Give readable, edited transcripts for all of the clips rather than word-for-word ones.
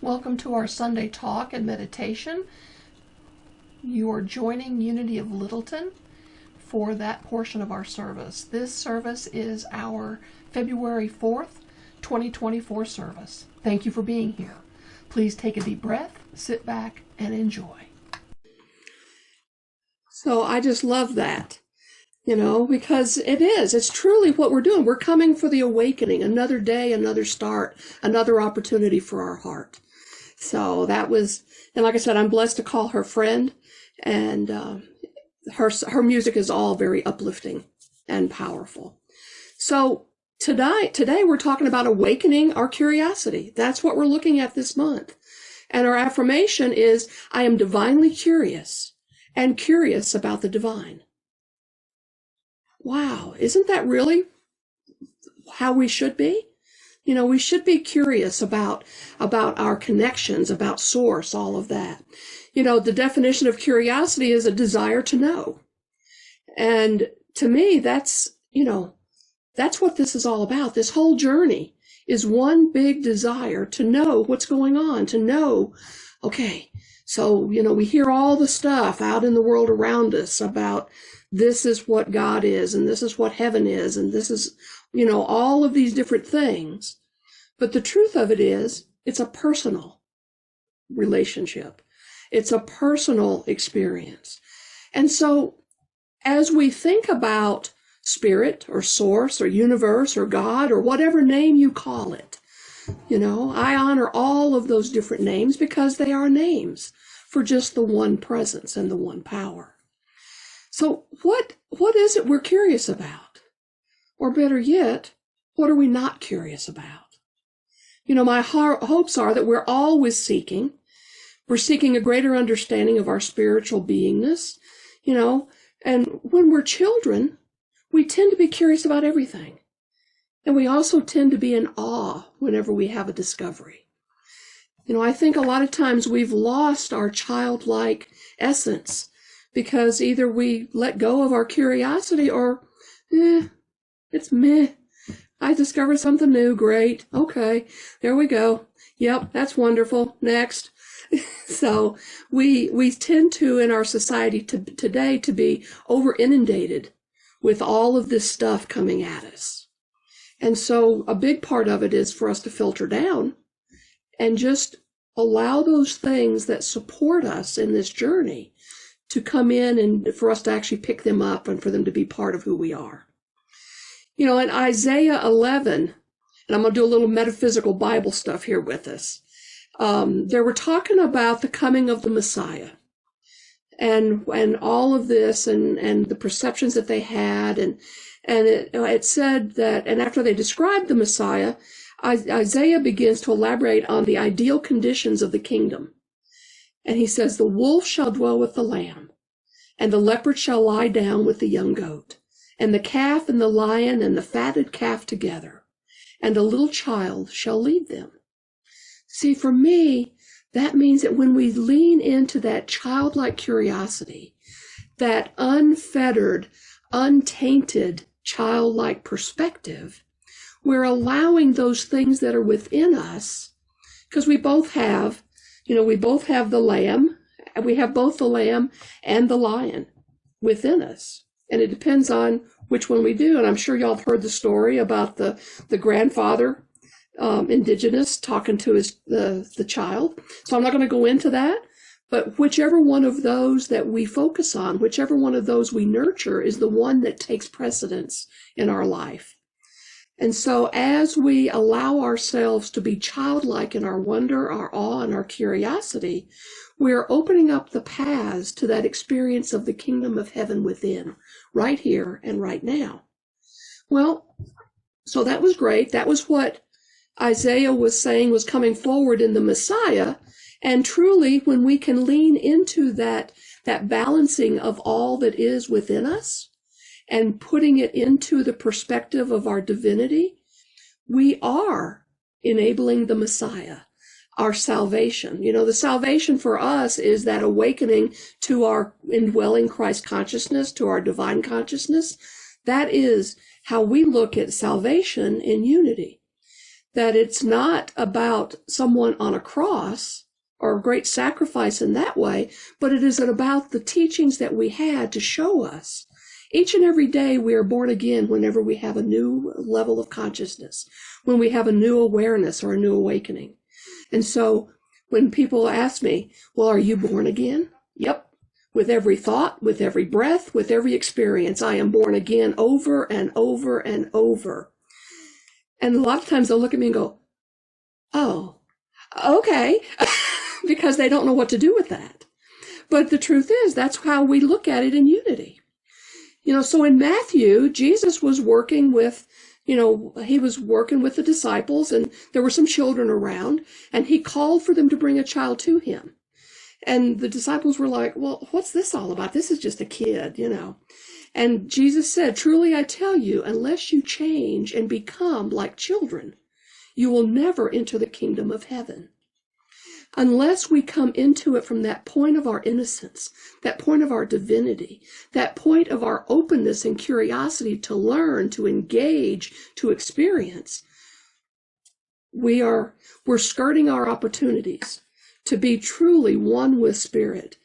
Welcome to our Sunday talk and meditation. You are joining Unity of Littleton for that portion of our service. This service is our February 4th, 2024 service. Thank you for being here. Please take a deep breath, sit back, and enjoy. So I just love that, because it's truly what we're doing. We're coming for the awakening, another day, another start, another opportunity for our heart. So that was, and like I said, I'm blessed to call her friend, and her music is all very uplifting and powerful. So today we're talking about awakening our curiosity. That's what we're looking at this month. And our affirmation is, I am divinely curious and curious about the divine. Wow, isn't that really how we should be? We should be curious about our connections, about source, all of that. The definition of curiosity is a desire to know. And to me, that's what this is all about. This whole journey is one big desire to know what's going on, to know, okay, so, we hear all the stuff out in the world around us about this is what God is, and this is what heaven is, and this is, all of these different things. But the truth of it is, it's a personal relationship. It's a personal experience. And so as we think about spirit or source or universe or God or whatever name you call it, I honor all of those different names because they are names for just the one presence and the one power. So what is it we're curious about? Or better yet, what are we not curious about? My hopes are that we're always seeking. We're seeking a greater understanding of our spiritual beingness, and when we're children, we tend to be curious about everything. And we also tend to be in awe whenever we have a discovery. I think a lot of times we've lost our childlike essence because either we let go of our curiosity or, it's meh. I discovered something new. Great. Okay. There we go. Yep. That's wonderful. Next. So we tend to, in our society today, to be over inundated with all of this stuff coming at us. And so a big part of it is for us to filter down and just allow those things that support us in this journey to come in and for us to actually pick them up and for them to be part of who we are. In Isaiah 11, and I'm going to do a little metaphysical Bible stuff here with us, they were talking about the coming of the Messiah and all of this and the perceptions that they had. And it said that, and after they described the Messiah, Isaiah begins to elaborate on the ideal conditions of the kingdom. And he says, the wolf shall dwell with the lamb, and the leopard shall lie down with the young goat, and the calf and the lion and the fatted calf together, and a little child shall lead them. See, for me, that means that when we lean into that childlike curiosity, that unfettered, untainted, childlike perspective, we're allowing those things that are within us, because we both have the lamb, and we have both the lamb and the lion within us. And it depends on which one we do. And I'm sure y'all have heard the story about the grandfather, indigenous, talking to the child. So I'm not going to go into that. But whichever one of those that we focus on, whichever one of those we nurture is the one that takes precedence in our life. And so as we allow ourselves to be childlike in our wonder, our awe, and our curiosity, we're opening up the paths to that experience of the kingdom of heaven within, right here and right now. Well, so that was great. That was what Isaiah was saying was coming forward in the Messiah. And truly, when we can lean into that balancing of all that is within us and putting it into the perspective of our divinity, we are enabling the Messiah, our salvation. The salvation for us is that awakening to our indwelling Christ consciousness, to our divine consciousness. That is how we look at salvation in unity. that it's not about someone on a cross or a great sacrifice in that way, but it is about the teachings that we had to show us. Each and every day we are born again whenever we have a new level of consciousness, when we have a new awareness or a new awakening. And so when people ask me, well, are you born again? Yep. With every thought, with every breath, with every experience, I am born again over and over and over. And a lot of times they'll look at me and go, oh, okay, because they don't know what to do with that. But the truth is, that's how we look at it in unity. So in Matthew, Jesus was working with, he was working with the disciples, and there were some children around, and he called for them to bring a child to him. And the disciples were like, well, what's this all about? This is just a kid, And Jesus said, truly I tell you, unless you change and become like children, you will never enter the kingdom of heaven. Unless we come into it from that point of our innocence, that point of our divinity, that point of our openness and curiosity to learn, to engage, to experience, we're skirting our opportunities to be truly one with Spirit.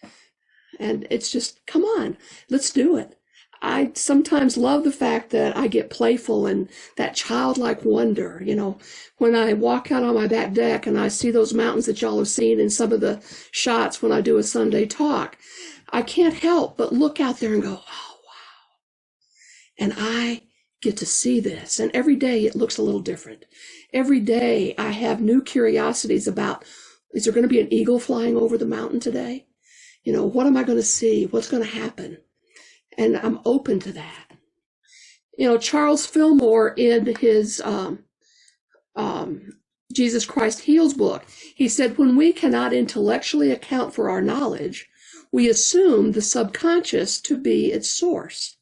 And it's just, come on, let's do it. I sometimes love the fact that I get playful and that childlike wonder, when I walk out on my back deck and I see those mountains that y'all have seen in some of the shots when I do a Sunday talk, I can't help but look out there and go, oh, wow. And I get to see this. And every day it looks a little different. Every day I have new curiosities about, is there going to be an eagle flying over the mountain today? What am I going to see? What's going to happen? And I'm open to that. Charles Fillmore, in his Jesus Christ Heals book, he said, when we cannot intellectually account for our knowledge, we assume the subconscious to be its source.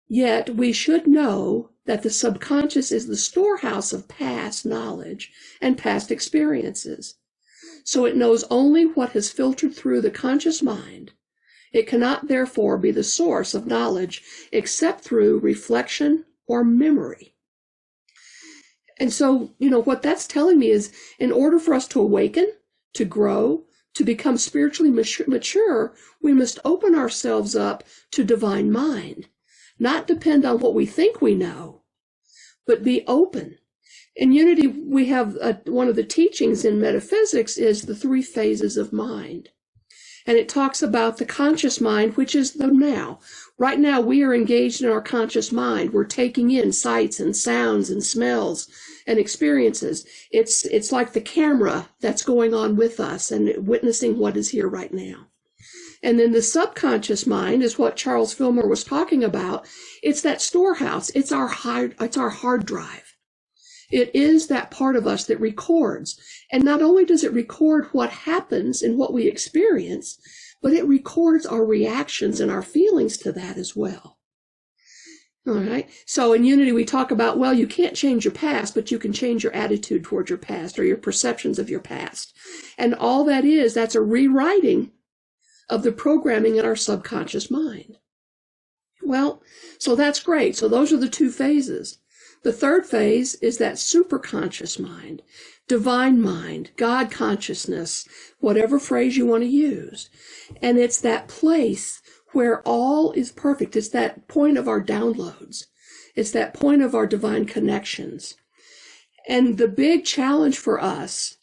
Yet we should know that the subconscious is the storehouse of past knowledge and past experiences. So it knows only what has filtered through the conscious mind. It cannot therefore be the source of knowledge except through reflection or memory. And so, what that's telling me is, in order for us to awaken, to grow, to become spiritually mature, we must open ourselves up to divine mind, not depend on what we think we know, but be open. In Unity, we have one of the teachings in metaphysics is the 3 phases of mind. And it talks about the conscious mind, which is the now. Right now, we are engaged in our conscious mind. We're taking in sights and sounds and smells and experiences. It's like the camera that's going on with us and witnessing what is here right now. And then the subconscious mind is what Charles Fillmore was talking about. It's that storehouse. It's our hard drive. It is that part of us that records. And not only does it record what happens and what we experience, but it records our reactions and our feelings to that as well. All right. So in Unity, we talk about, well, you can't change your past, but you can change your attitude toward your past or your perceptions of your past. And all that is, that's a rewriting of the programming in our subconscious mind. Well, so that's great. So those are the 2 phases. The 3rd phase is that superconscious mind, divine mind, God consciousness, whatever phrase you want to use. And it's that place where all is perfect. It's that point of our downloads. It's that point of our divine connections. And the big challenge for us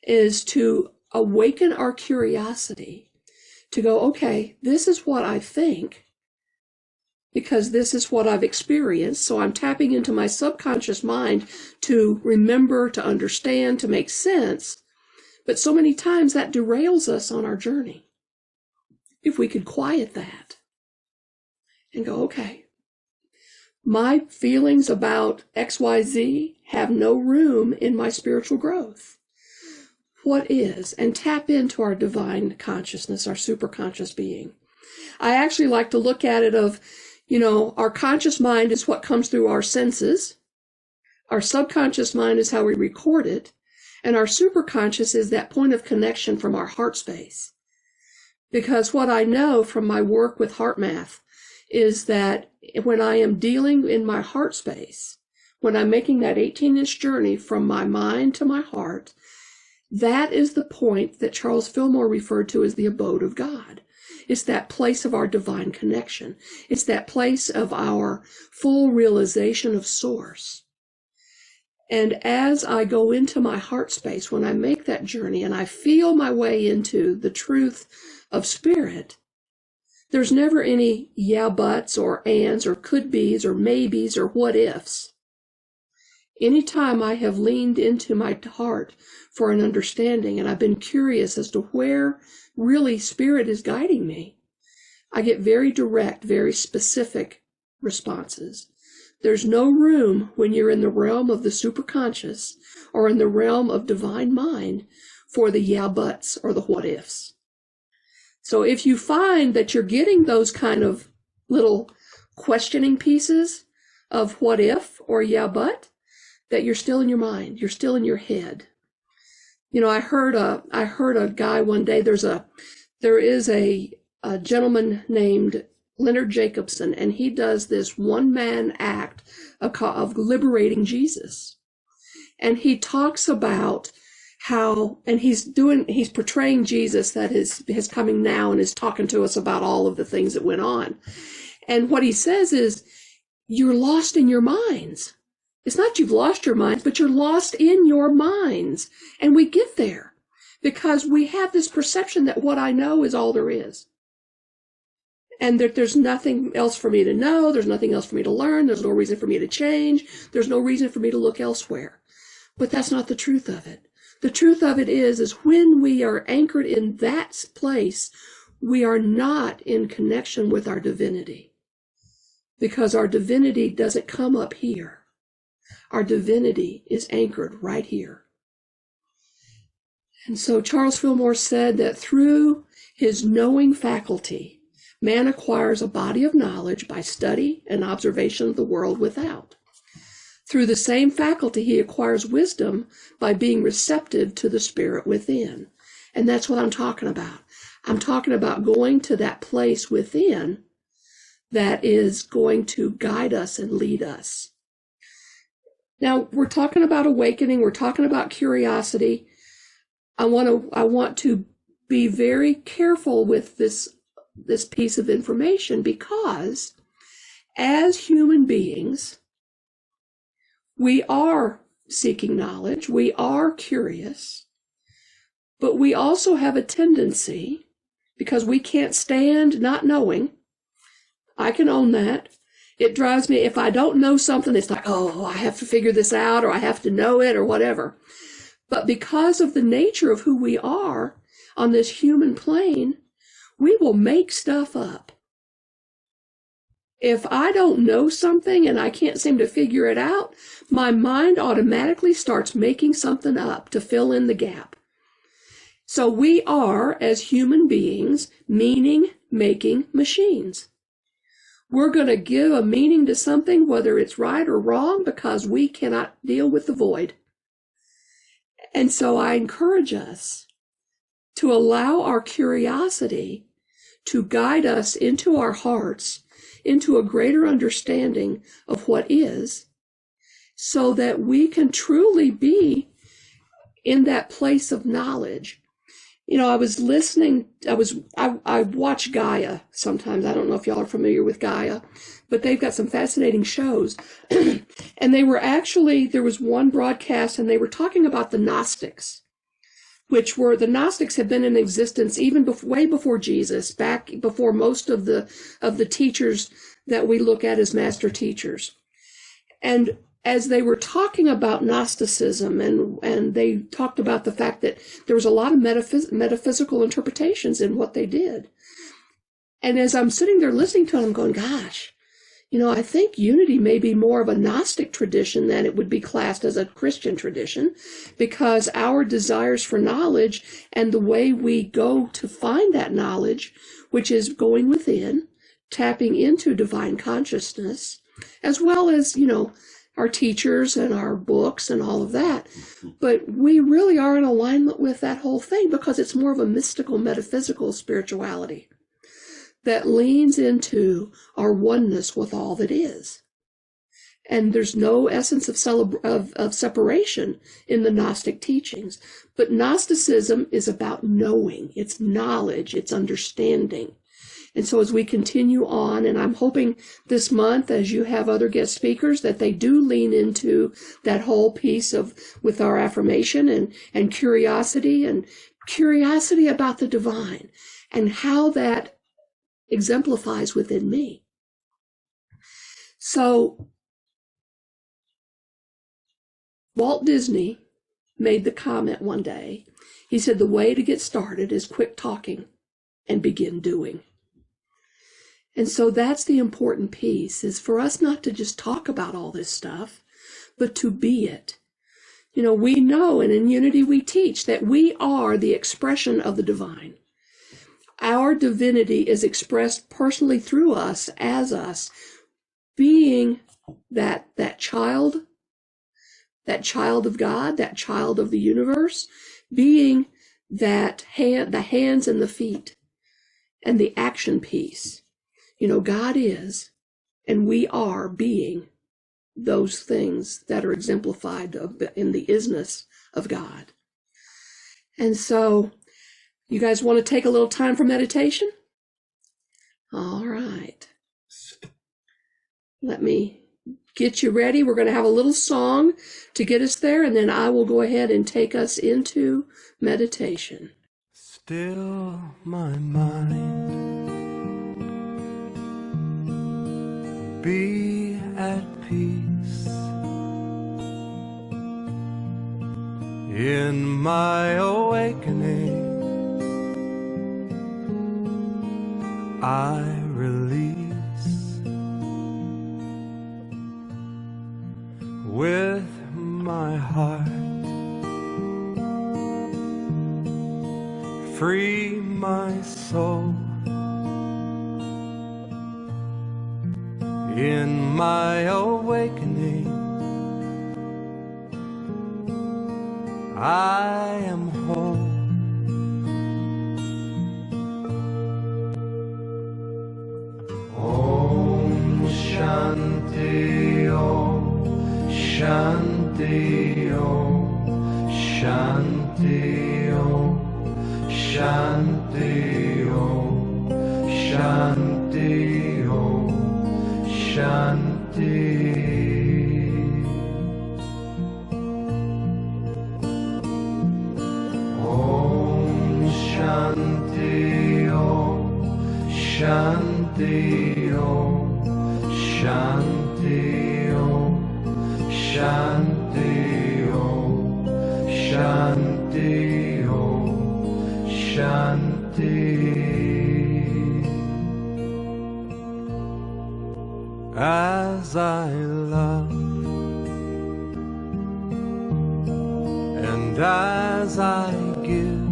is to awaken our curiosity, to go, okay, this is what I think, because this is what I've experienced. So I'm tapping into my subconscious mind to remember, to understand, to make sense. But so many times that derails us on our journey. If we could quiet that and go, okay, my feelings about XYZ have no room in my spiritual growth. What is? And tap into our divine consciousness, our superconscious being. I actually like to look at it of, our conscious mind is what comes through our senses. Our subconscious mind is how we record it. And our superconscious is that point of connection from our heart space. Because what I know from my work with heart math is that when I am dealing in my heart space when I'm making that 18-inch journey from my mind to my heart, that is the point that Charles Fillmore referred to as the abode of God. It's that place of our divine connection. It's that place of our full realization of source. And as I go into my heart space, when I make that journey and I feel my way into the truth of spirit, there's never any yeah buts or ands or could be's or maybes or what ifs. Anytime I have leaned into my heart for an understanding and I've been curious as to where really spirit is guiding me, I get very direct, very specific responses. There's no room when you're in the realm of the superconscious or in the realm of divine mind for the yeah buts or the what ifs. So if you find that you're getting those kind of little questioning pieces of what if or yeah but, that you're still in your mind, you're still in your head. You know, I heard a guy one day, there is a gentleman named Leonard Jacobson, and he does this one-man act of liberating Jesus. And he talks about how, and he's portraying Jesus that is coming now and is talking to us about all of the things that went on. And what he says is, you're lost in your minds. It's not you've lost your minds, but you're lost in your minds. And we get there because we have this perception that what I know is all there is. And that there's nothing else for me to know. There's nothing else for me to learn. There's no reason for me to change. There's no reason for me to look elsewhere. But that's not the truth of it. The truth of it is when we are anchored in that place, we are not in connection with our divinity. Because our divinity doesn't come up here. Our divinity is anchored right here. And so Charles Fillmore said that through his knowing faculty, man acquires a body of knowledge by study and observation of the world without. Through the same faculty, he acquires wisdom by being receptive to the spirit within. And that's what I'm talking about. I'm talking about going to that place within that is going to guide us and lead us. Now, we're talking about awakening. We're talking about curiosity. I want to be very careful with this piece of information, because as human beings, we are seeking knowledge, we are curious, but we also have a tendency, because we can't stand not knowing. I can own that. It drives me, if I don't know something, it's like, oh, I have to figure this out, or I have to know it, or whatever. But because of the nature of who we are on this human plane, we will make stuff up. If I don't know something and I can't seem to figure it out, my mind automatically starts making something up to fill in the gap. So we are, as human beings, meaning-making machines. We're going to give a meaning to something, whether it's right or wrong, because we cannot deal with the void. And so I encourage us to allow our curiosity to guide us into our hearts, into a greater understanding of what is, so that we can truly be in that place of knowledge. You know, I was listening, I watch Gaia sometimes. I don't know if y'all are familiar with Gaia, but they've got some fascinating shows. And there was one broadcast, and they were talking about the Gnostics, the Gnostics had been in existence even way before Jesus, back before most of the teachers that we look at as master teachers. And as they were talking about Gnosticism, and they talked about the fact that there was a lot of metaphysical interpretations in what they did. And as I'm sitting there listening to it, I'm going, gosh, you know, I think unity may be more of a Gnostic tradition than it would be classed as a Christian tradition, because our desires for knowledge and the way we go to find that knowledge, which is going within, tapping into divine consciousness, as well as, you know, our teachers and our books and all of that. But we really are in alignment with that whole thing, because it's more of a mystical, metaphysical spirituality that leans into our oneness with all that is. And there's no essence of separation in the Gnostic teachings. But Gnosticism is about knowing, it's knowledge, it's understanding. And so as we continue on, and I'm hoping this month, as you have other guest speakers, that they do lean into that whole piece of with our affirmation and curiosity about the divine and how that exemplifies within me. So Walt Disney made the comment one day. He said, the way to get started is quit talking and begin doing. And so that's the important piece, is for us not to just talk about all this stuff, but to be it. You know, we know, and in Unity we teach, that we are the expression of the divine. Our divinity is expressed personally through us, as us, being that child of God, that child of the universe, being that the hands and the feet and the action piece. You know, God is, and we are being those things that are exemplified in the isness of God. And so, you guys want to take a little time for meditation? All right. Let me get you ready. We're going to have a little song to get us there, and then I will go ahead and take us into meditation. Still my mind, be at peace in my awakening. I release with my heart, free my soul in my awakening. I am whole. Om Shanti Om Shanti Om Shanti Om Shanti Om Shanti Om Shanti. Om Shanti Om Shanti Om Shanti Om Shanti Om Shanti Om Shanti. As I love and as I give,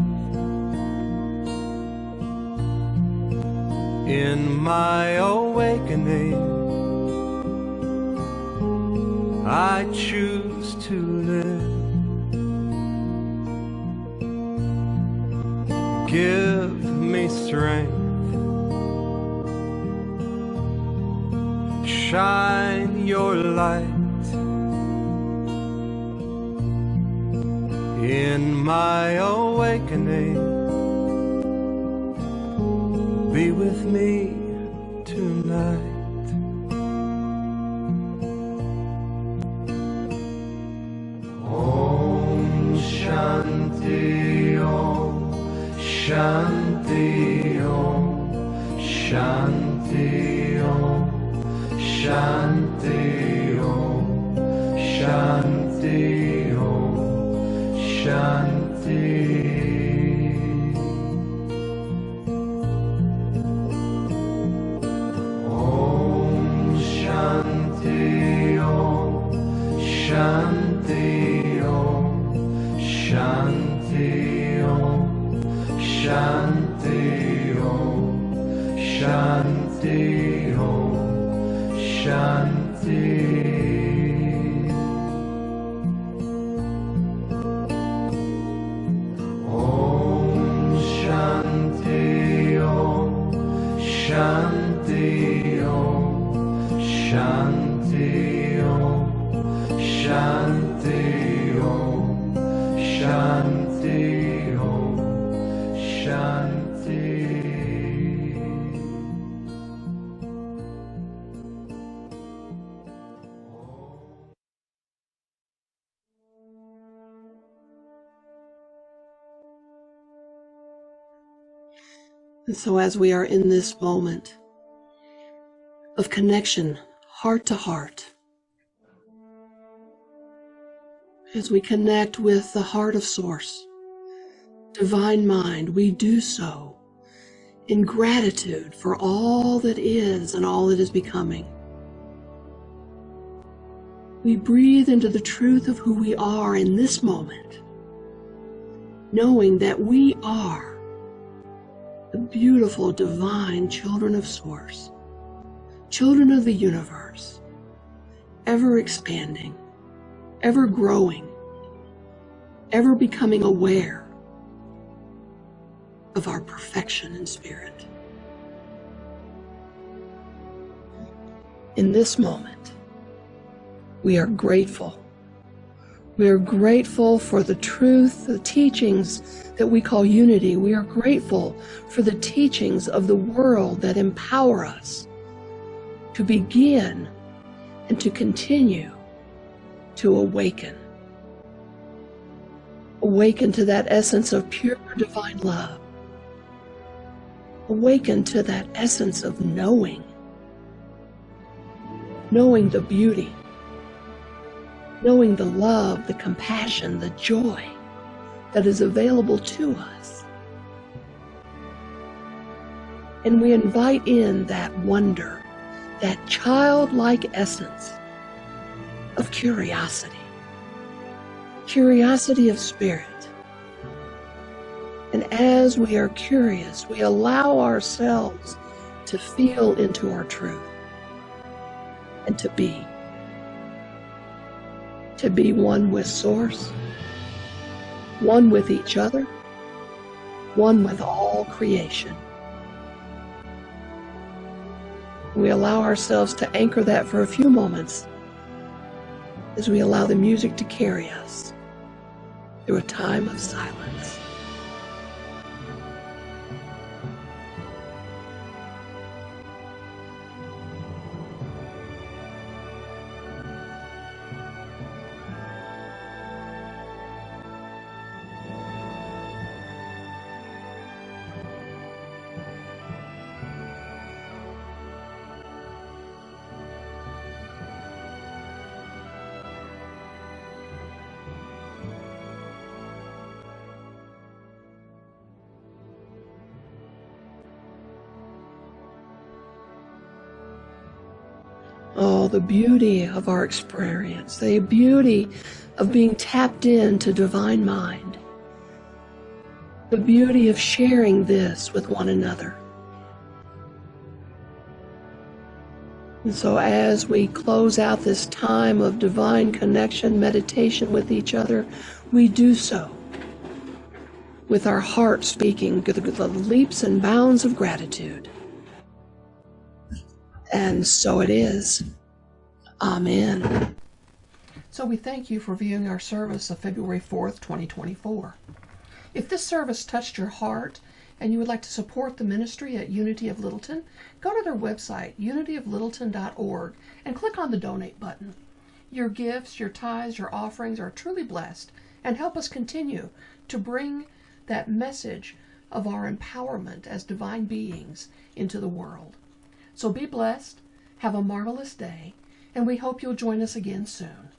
in my awakening, I choose to live. Give me strength, shine your light in my awakening. Be with me tonight. Om Shanti Om Shanti Om Shanti Om Shanti Om Shanti Om Shanti. Om Shanti Om Shanti Om Shanti Om Shanti Om Shanti Om Shanti. Om Shanti Om Shanti Om Shanti Om Shanti Om, Shanti Om, Shanti. And so as we are in this moment of connection, heart to heart, as we connect with the heart of Source, Divine Mind, we do so in gratitude for all that is and all that is becoming. We breathe into the truth of who we are in this moment, knowing that we are the beautiful, divine children of Source, children of the universe, ever expanding, ever growing, ever becoming aware of our perfection in spirit. In this moment, we are grateful. We are grateful for the truth, the teachings that we call unity. We are grateful for the teachings of the world that empower us to begin and to continue to awaken. Awaken to that essence of pure divine love. Awaken to that essence of knowing the beauty, knowing the love, the compassion, the joy that is available to us. And we invite in that wonder, that childlike essence of curiosity of spirit. And as we are curious, we allow ourselves to feel into our truth and to be one with Source, one with each other, one with all creation. We allow ourselves to anchor that for a few moments as we allow the music to carry us through a time of silence. Oh, the beauty of our experience, the beauty of being tapped into Divine Mind, the beauty of sharing this with one another. And so as we close out this time of divine connection, meditation with each other, we do so with our heart speaking the leaps and bounds of gratitude. And so it is. Amen. So we thank you for viewing our service of February 4th, 2024. If this service touched your heart and you would like to support the ministry at Unity of Littleton, go to their website, unityoflittleton.org, and click on the donate button. Your gifts, your tithes, your offerings are truly blessed and help us continue to bring that message of our empowerment as divine beings into the world. So be blessed, have a marvelous day, and we hope you'll join us again soon.